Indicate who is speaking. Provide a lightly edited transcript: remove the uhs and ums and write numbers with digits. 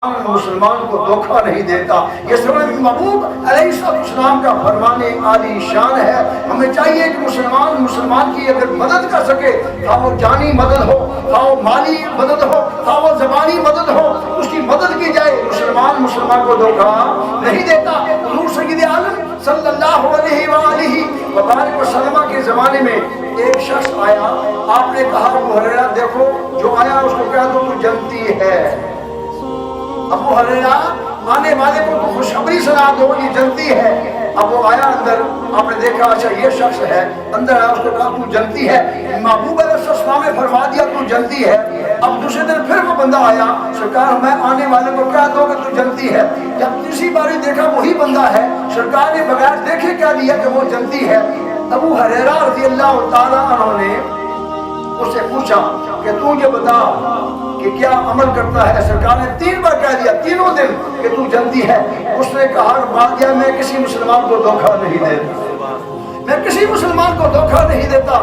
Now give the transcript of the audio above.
Speaker 1: مسلمان کو دھوکہ نہیں دیتا۔ یہ سورہ محبوب علیہ السلام کا فرمان عالی شان ہے۔ ہمیں چاہیے کہ مسلمان کی اگر مدد کر سکے، خواہ وہ جانی مدد ہو، خواہ وہ مالی مدد ہو، خواہ وہ زبانی مدد ہو، اس کی مدد کی جائے۔ مسلمان کو دھوکہ نہیں دیتا۔ حضور سید عالم صلی اللہ علیہ وآلہ وبارک وسلم کے زمانے میں ایک شخص آیا، آپ نے کہا ابو ہریرہ دیکھو جو آیا اس کو کہہ دو تو جنتی ہے۔ ابو ہریرہ آنے والے کو خوشخبری سنا دو یہ جنتی ہے۔ اب وہ آیا اندر، آپ نے دیکھا اچھا یہ شخص ہے، اندر آیا، اس کو کہا تو جنتی ہے۔ محبوب علیہ السلام نے فرما دیا تو جنتی ہے۔ اب دوسرے دن پھر وہ بندہ آیا، سرکار میں آنے والے کو کہہ دو کہ تو جنتی ہے۔ جب تیسری باری دیکھا وہی بندہ ہے، سرکار نے بغیر دیکھے کہہ دیا کہ وہ جنتی ہے۔ ابو ہریرہ رضی اللہ تعالیٰ عنہ نے اس سے پوچھا کہ تو یہ بتا کہ کیا عمل کرتا ہے؟ سرکار نے 3 بار کہہ دیا تینوں دن کہ تو جنتی ہے۔ اس نے کہا باقیہ میں کسی مسلمان کو دھوکہ نہیں دیتا، میں کسی مسلمان کو دھوکہ نہیں دیتا۔